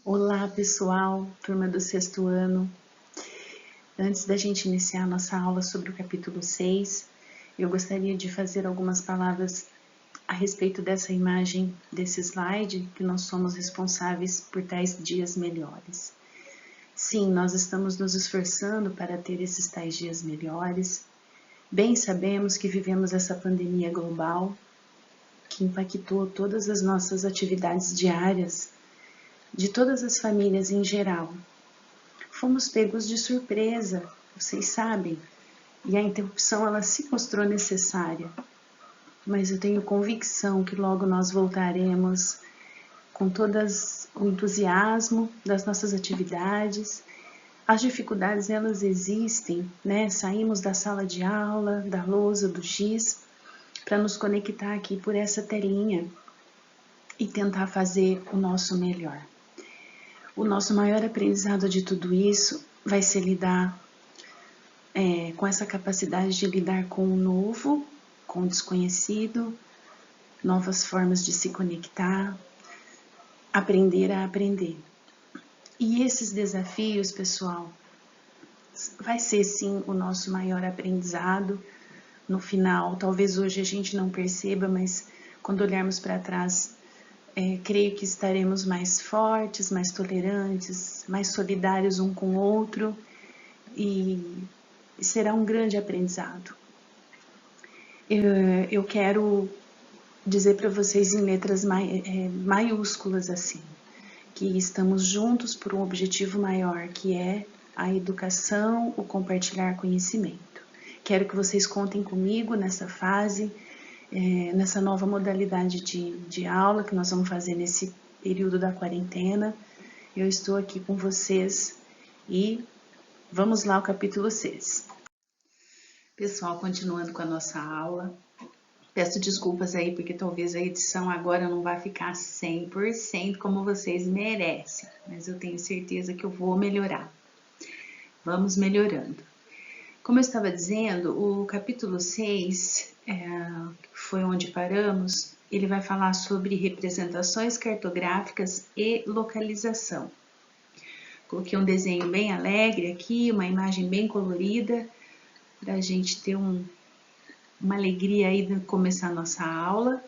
Olá pessoal, turma do sexto ano. Antes da gente iniciar a nossa aula sobre o capítulo 6, eu gostaria de fazer algumas palavras a respeito dessa imagem, desse slide, que nós somos responsáveis por tais dias melhores. Sim, nós estamos nos esforçando para ter esses tais dias melhores. Bem sabemos que vivemos essa pandemia global que impactou todas as nossas atividades diárias, de todas as famílias em geral. Fomos pegos de surpresa, vocês sabem, e a interrupção ela se mostrou necessária. Mas eu tenho convicção que logo nós voltaremos com todo o entusiasmo das nossas atividades. As dificuldades elas existem, né? Saímos da sala de aula, da lousa, do giz, para nos conectar aqui por essa telinha e tentar fazer o nosso melhor. O nosso maior aprendizado de tudo isso vai ser lidar com essa capacidade de lidar com o novo, com o desconhecido, novas formas de se conectar, aprender a aprender. E esses desafios, pessoal, vai ser sim o nosso maior aprendizado no final. Talvez hoje a gente não perceba, mas quando olharmos para trás, creio que estaremos mais fortes, mais tolerantes, mais solidários um com o outro e será um grande aprendizado. Eu quero dizer para vocês em letras maiúsculas assim, que estamos juntos por um objetivo maior, que é a educação, o compartilhar conhecimento. Quero que vocês contem comigo nessa fase, nessa nova modalidade de aula que nós vamos fazer nesse período da quarentena. Eu estou aqui com vocês e vamos lá ao capítulo 6. Pessoal, continuando com a nossa aula, peço desculpas aí porque talvez a edição agora não vai ficar 100% como vocês merecem, mas eu tenho certeza que eu vou melhorar. Vamos melhorando. Como eu estava dizendo, o capítulo 6, foi onde paramos, ele vai falar sobre representações cartográficas e localização. Coloquei um desenho bem alegre aqui, uma imagem bem colorida, para a gente ter uma alegria aí de começar a nossa aula.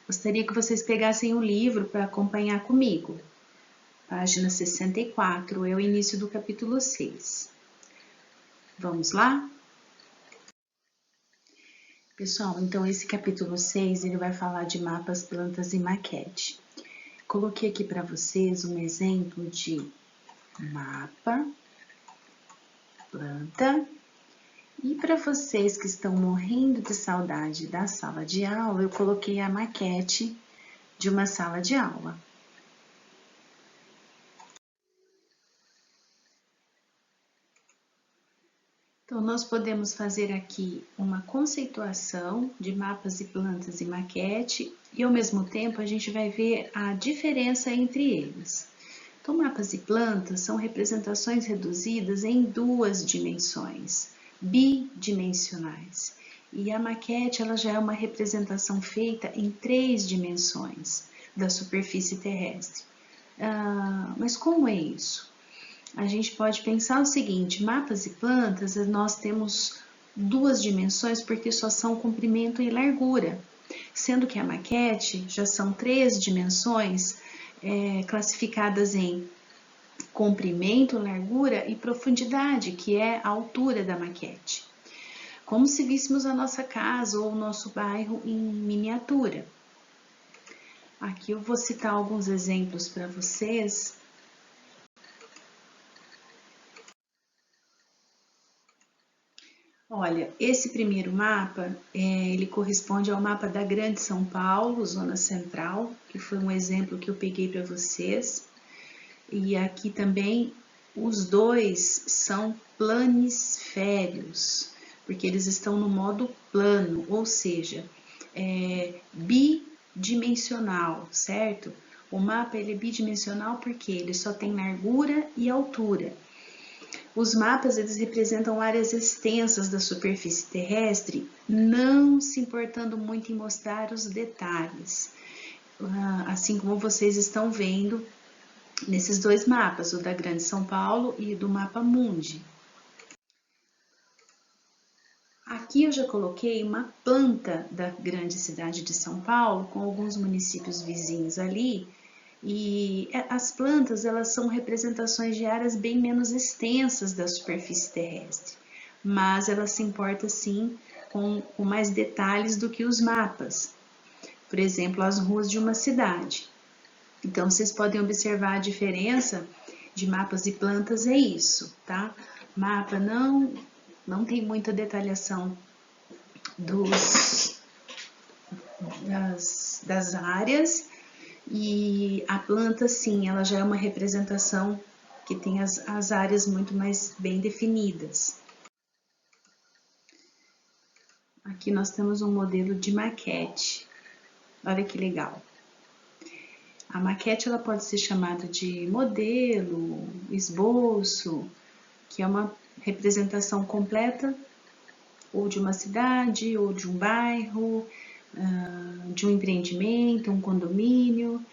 Gostaria que vocês pegassem o livro para acompanhar comigo. Página 64 é o início do capítulo 6. Vamos lá? Pessoal, então esse capítulo 6 ele vai falar de mapas, plantas e maquete. Coloquei aqui para vocês um exemplo de mapa, planta. E para vocês que estão morrendo de saudade da sala de aula, eu coloquei a maquete de uma sala de aula. Então, nós podemos fazer aqui uma conceituação de mapas e plantas e maquete e, ao mesmo tempo, a gente vai ver a diferença entre eles. Então, mapas e plantas são representações reduzidas em duas dimensões, bidimensionais. E a maquete ela já é uma representação feita em 3 dimensões da superfície terrestre. Mas como é isso? A gente pode pensar o seguinte, mapas e plantas nós temos 2 dimensões porque só são comprimento e largura, sendo que a maquete já são 3 dimensões classificadas em comprimento, largura e profundidade, que é a altura da maquete. Como se víssemos a nossa casa ou o nosso bairro em miniatura. Aqui eu vou citar alguns exemplos para vocês. Olha, esse primeiro mapa, ele corresponde ao mapa da Grande São Paulo, Zona Central, que foi um exemplo que eu peguei para vocês. E aqui também os dois são planisférios, porque eles estão no modo plano, ou seja, bidimensional, certo? O mapa ele é bidimensional porque ele só tem largura e altura. Os mapas eles representam áreas extensas da superfície terrestre, não se importando muito em mostrar os detalhes. Assim como vocês estão vendo nesses dois mapas, o da Grande São Paulo e do Mapa Mundi. Aqui eu já coloquei uma planta da grande cidade de São Paulo, com alguns municípios vizinhos ali, e as plantas, elas são representações de áreas bem menos extensas da superfície terrestre, mas elas se importam sim com mais detalhes do que os mapas. Por exemplo, as ruas de uma cidade. Então, vocês podem observar a diferença de mapas e plantas, é isso, tá? Mapa não tem muita detalhação das áreas, e a planta, sim, ela já é uma representação que tem as áreas muito mais bem definidas. Aqui nós temos um modelo de maquete. Olha que legal. A maquete ela pode ser chamada de modelo, esboço, que é uma representação completa ou de uma cidade, ou de um bairro, de um empreendimento, um condomínio,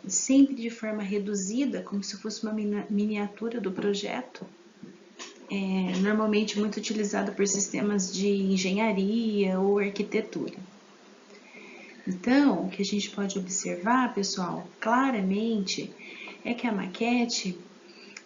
sempre de forma reduzida, como se fosse uma miniatura do projeto. É normalmente muito utilizada por sistemas de engenharia ou arquitetura. Então, o que a gente pode observar, pessoal, claramente, é que a maquete,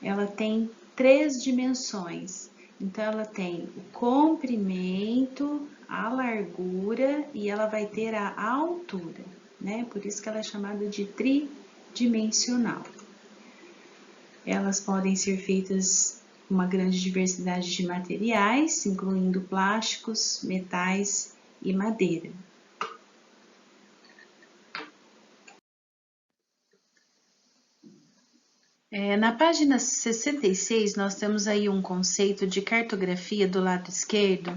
ela tem 3 dimensões. Então, ela tem o comprimento, a largura e ela vai ter a altura, né? Por isso que ela é chamada de tridimensional. Elas podem ser feitas com uma grande diversidade de materiais, incluindo plásticos, metais e madeira. Na página 66, nós temos aí um conceito de cartografia do lado esquerdo,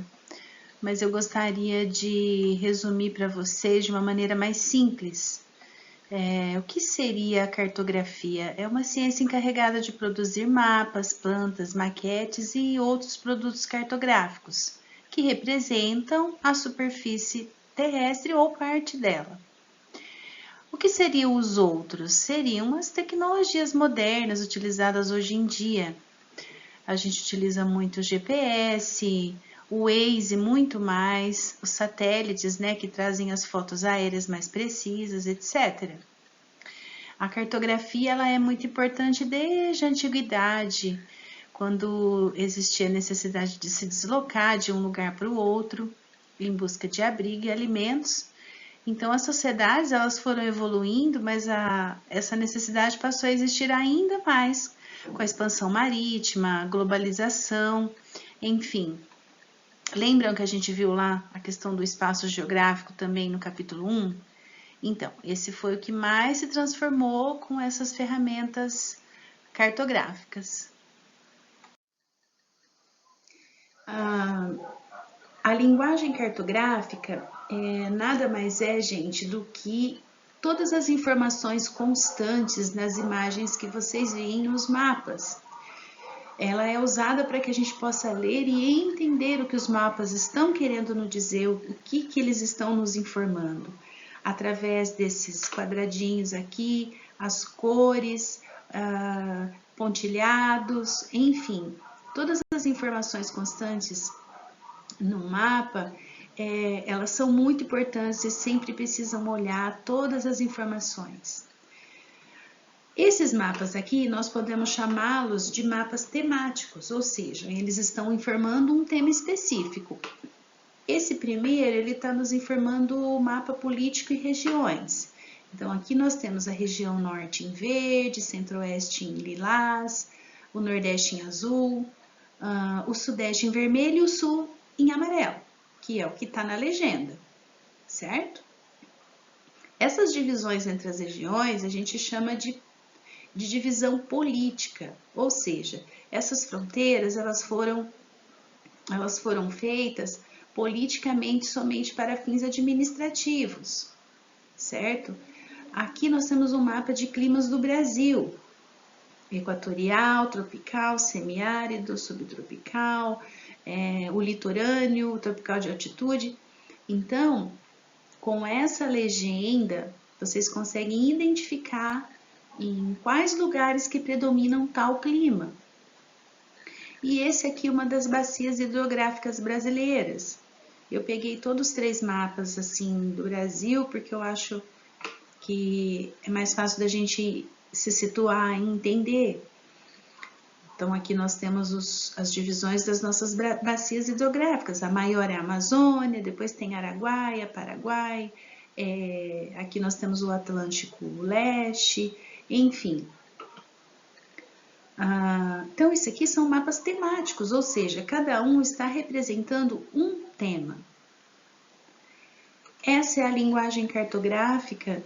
mas eu gostaria de resumir para vocês de uma maneira mais simples. O que seria a cartografia? É uma ciência encarregada de produzir mapas, plantas, maquetes e outros produtos cartográficos, que representam a superfície terrestre ou parte dela. O que seriam os outros? Seriam as tecnologias modernas utilizadas hoje em dia. A gente utiliza muito o GPS, o Waze, muito mais, os satélites, né, que trazem as fotos aéreas mais precisas, etc. A cartografia ela é muito importante desde a antiguidade, quando existia a necessidade de se deslocar de um lugar para o outro, em busca de abrigo e alimentos. Então, as sociedades elas foram evoluindo, mas essa necessidade passou a existir ainda mais com a expansão marítima, a globalização, enfim. Lembram que a gente viu lá a questão do espaço geográfico também no capítulo 1? Então, esse foi o que mais se transformou com essas ferramentas cartográficas. A linguagem cartográfica nada mais é, gente, do que todas as informações constantes nas imagens que vocês veem nos mapas. Ela é usada para que a gente possa ler e entender o que os mapas estão querendo nos dizer, o que eles estão nos informando. Através desses quadradinhos aqui, as cores, pontilhados, enfim, todas as informações constantes no mapa, elas são muito importantes e sempre precisam olhar todas as informações. Esses mapas aqui, nós podemos chamá-los de mapas temáticos, ou seja, eles estão informando um tema específico. Esse primeiro, ele está nos informando o mapa político e regiões. Então, aqui nós temos a região norte em verde, centro-oeste em lilás, o nordeste em azul, o sudeste em vermelho e o sul em amarelo, que é o que está na legenda, certo? Essas divisões entre as regiões a gente chama de divisão política, ou seja, essas fronteiras elas foram feitas politicamente somente para fins administrativos, certo? Aqui nós temos um mapa de climas do Brasil, equatorial, tropical, semiárido, subtropical, o litorâneo, o tropical de altitude. Então, com essa legenda, vocês conseguem identificar em quais lugares que predominam tal clima. E esse aqui é uma das bacias hidrográficas brasileiras. Eu peguei todos os 3 mapas assim do Brasil, porque eu acho que é mais fácil da gente se situar e entender. Então aqui nós temos as divisões das nossas bacias hidrográficas. A maior é a Amazônia, depois tem Araguaia, Paraguai, aqui nós temos o Atlântico Leste, enfim. Então isso aqui são mapas temáticos, ou seja, cada um está representando um tema. Essa é a linguagem cartográfica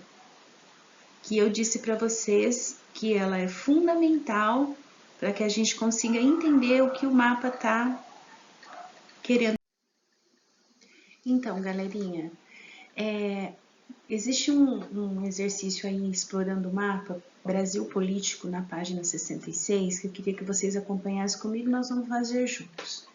que eu disse para vocês que ela é fundamental para que a gente consiga entender o que o mapa está querendo. Então, galerinha, existe um exercício aí explorando o mapa Brasil Político na página 66 que eu queria que vocês acompanhassem comigo, nós vamos fazer juntos.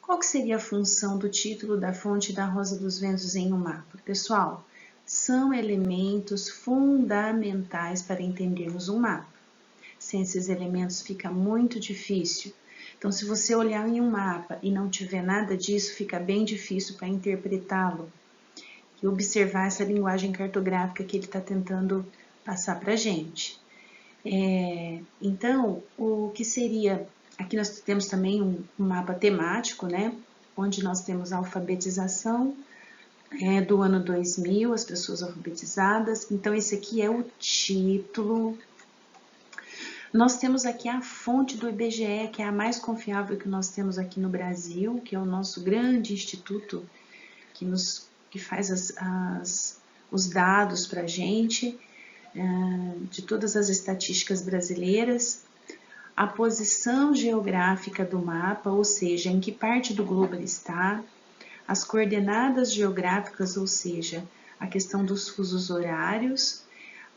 Qual que seria a função do título, da fonte da Rosa dos Ventos em um mapa? Pessoal, são elementos fundamentais para entendermos um mapa. Sem esses elementos fica muito difícil. Então, se você olhar em um mapa e não tiver nada disso, fica bem difícil para interpretá-lo e observar essa linguagem cartográfica que ele está tentando passar para a gente. Então, o que seria... Aqui nós temos também um mapa temático, né? Onde nós temos a alfabetização do ano 2000, as pessoas alfabetizadas. Então, esse aqui é o título. Nós temos aqui a fonte do IBGE, que é a mais confiável que nós temos aqui no Brasil, que é o nosso grande instituto que faz os dados para a gente, de todas as estatísticas brasileiras. A posição geográfica do mapa, ou seja, em que parte do globo ele está. As coordenadas geográficas, ou seja, a questão dos fusos horários.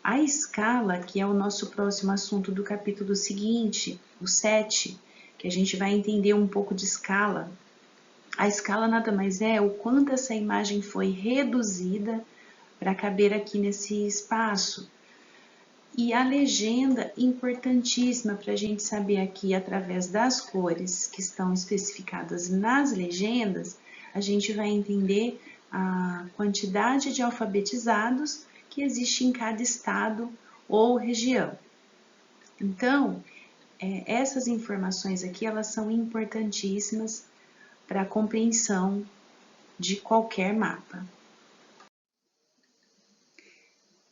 A escala, que é o nosso próximo assunto do capítulo seguinte, o 7, que a gente vai entender um pouco de escala. A escala nada mais é o quanto essa imagem foi reduzida para caber aqui nesse espaço. E a legenda, importantíssima para a gente saber aqui, através das cores que estão especificadas nas legendas, a gente vai entender a quantidade de alfabetizados que existe em cada estado ou região. Então, essas informações aqui, elas são importantíssimas para a compreensão de qualquer mapa.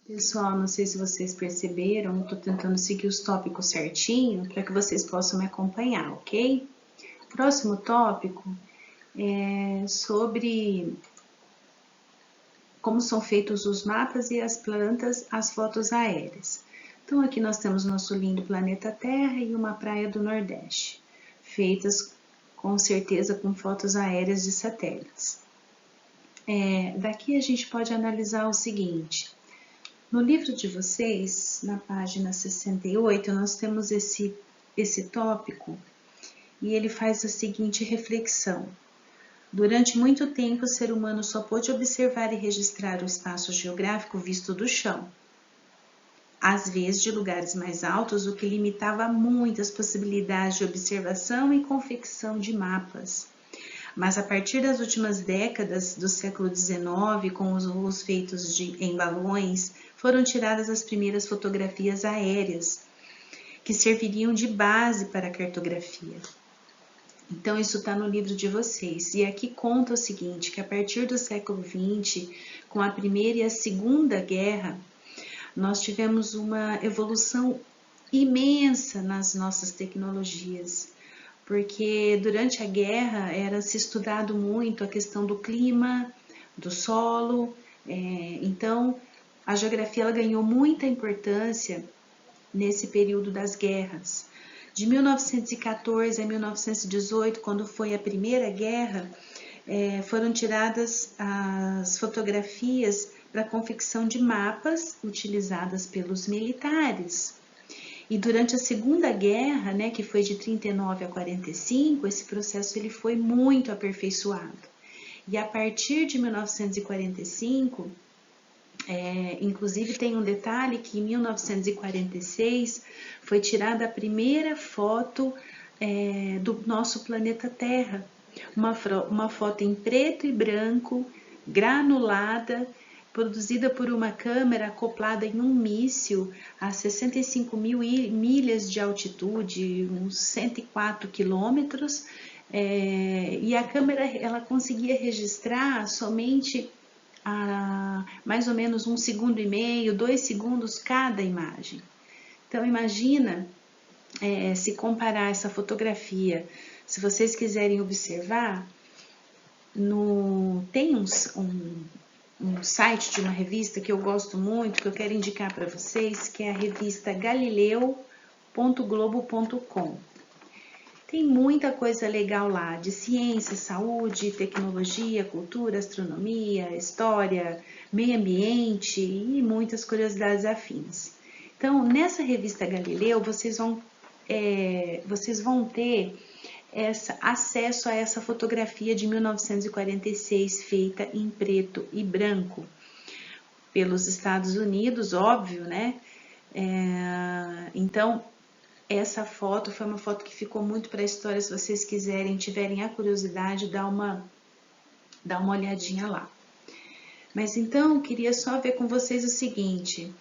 Pessoal, não sei se vocês perceberam, estou tentando seguir os tópicos certinho para que vocês possam me acompanhar, ok? Próximo tópico é sobre como são feitos os mapas e as plantas, as fotos aéreas. Então, aqui nós temos nosso lindo planeta Terra e uma praia do Nordeste, feitas com certeza com fotos aéreas de satélites. Daqui a gente pode analisar o seguinte: no livro de vocês, na página 68, nós temos esse tópico e ele faz a seguinte reflexão. Durante muito tempo, o ser humano só pôde observar e registrar o espaço geográfico visto do chão, às vezes de lugares mais altos, o que limitava muito as possibilidades de observação e confecção de mapas. Mas a partir das últimas décadas do século XIX, com os voos feitos em balões, foram tiradas as primeiras fotografias aéreas, que serviriam de base para a cartografia. Então, isso está no livro de vocês. E aqui conta o seguinte, que a partir do século XX, com a Primeira e a Segunda Guerra, nós tivemos uma evolução imensa nas nossas tecnologias, porque durante a guerra era se estudado muito a questão do clima, do solo, então a geografia ela ganhou muita importância nesse período das guerras. De 1914 a 1918, quando foi a Primeira Guerra, foram tiradas as fotografias para a confecção de mapas utilizadas pelos militares. E durante a Segunda Guerra, que foi de 39 a 45, esse processo ele foi muito aperfeiçoado. E a partir de 1945, Inclusive tem um detalhe que em 1946 foi tirada a primeira foto do nosso planeta Terra, uma foto em preto e branco, granulada, produzida por uma câmera acoplada em um míssil a 65 mil milhas de altitude, uns 104 quilômetros, e a câmera ela conseguia registrar somente mais ou menos 1,5 segundo, 2 segundos cada imagem. Então imagina se comparar essa fotografia, se vocês quiserem observar, tem um site de uma revista que eu gosto muito, que eu quero indicar para vocês, que é a revista galileu.globo.com. Tem muita coisa legal lá, de ciência, saúde, tecnologia, cultura, astronomia, história, meio ambiente e muitas curiosidades afins. Então, nessa revista Galileu, vocês vão ter acesso a essa fotografia de 1946, feita em preto e branco, pelos Estados Unidos, óbvio, né? Então, essa foto foi uma foto que ficou muito para a história. Se vocês tiverem a curiosidade, dá uma olhadinha lá. Mas então, eu queria só ver com vocês o seguinte,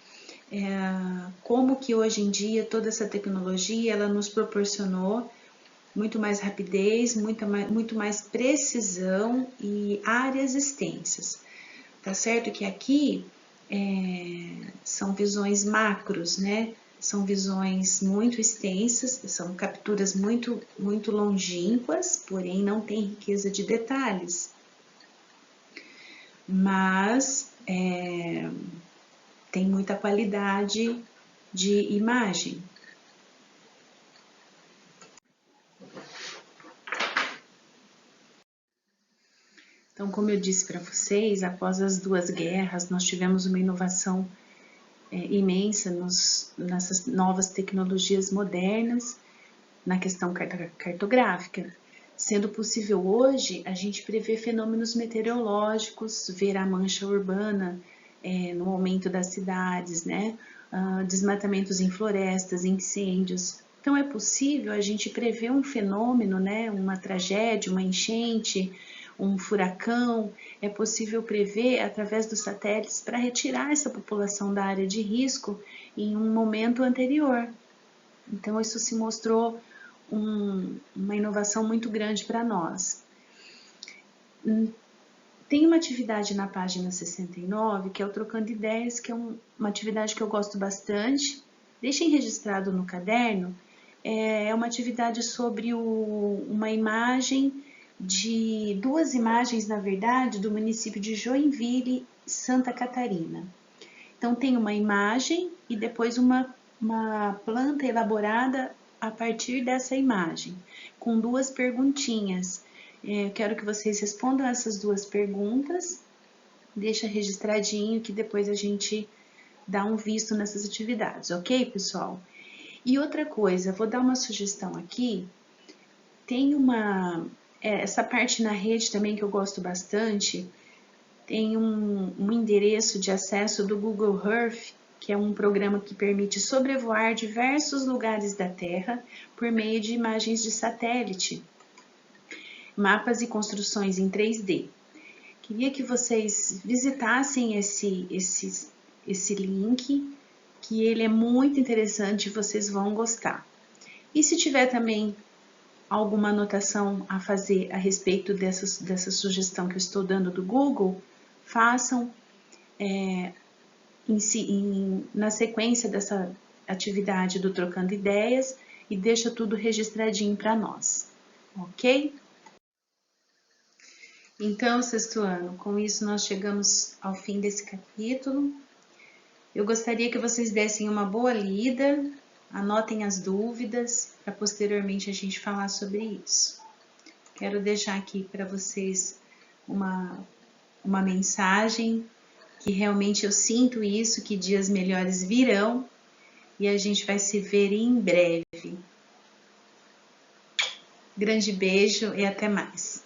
como que hoje em dia toda essa tecnologia, ela nos proporcionou muito mais rapidez, muito mais precisão e áreas extensas. Tá certo que aqui são visões macros, né? São visões muito extensas, são capturas muito, muito longínquas, porém não tem riqueza de detalhes. Mas tem muita qualidade de imagem. Então, como eu disse para vocês, após as duas guerras, nós tivemos uma inovação imensa nessas novas tecnologias modernas, na questão cartográfica, sendo possível hoje a gente prever fenômenos meteorológicos, ver a mancha urbana no aumento das cidades, né? Desmatamentos em florestas, incêndios. Então é possível a gente prever um fenômeno, né? Uma tragédia, uma enchente, um furacão, é possível prever através dos satélites para retirar essa população da área de risco em um momento anterior. Então isso se mostrou uma inovação muito grande para nós. Tem uma atividade na página 69, que é o Trocando Ideias, que é uma atividade que eu gosto bastante. Deixem registrado no caderno, é uma atividade sobre uma imagem duas imagens, na verdade, do município de Joinville, Santa Catarina. Então, tem uma imagem e depois uma planta elaborada a partir dessa imagem, com duas perguntinhas. Eu quero que vocês respondam essas duas perguntas, deixa registradinho que depois a gente dá um visto nessas atividades, ok, pessoal? E outra coisa, vou dar uma sugestão aqui, tem essa parte na rede também que eu gosto bastante, tem um endereço de acesso do Google Earth, que é um programa que permite sobrevoar diversos lugares da Terra por meio de imagens de satélite, mapas e construções em 3D. Queria que vocês visitassem esse link, que ele é muito interessante e vocês vão gostar. E se tiver também alguma anotação a fazer a respeito dessa sugestão que eu estou dando do Google, façam na sequência dessa atividade do Trocando Ideias e deixa tudo registradinho para nós, ok? Então, sexto ano, com isso nós chegamos ao fim desse capítulo. Eu gostaria que vocês dessem uma boa lida, anotem as dúvidas, para posteriormente a gente falar sobre isso. Quero deixar aqui para vocês uma mensagem, que realmente eu sinto isso, que dias melhores virão e a gente vai se ver em breve. Grande beijo e até mais.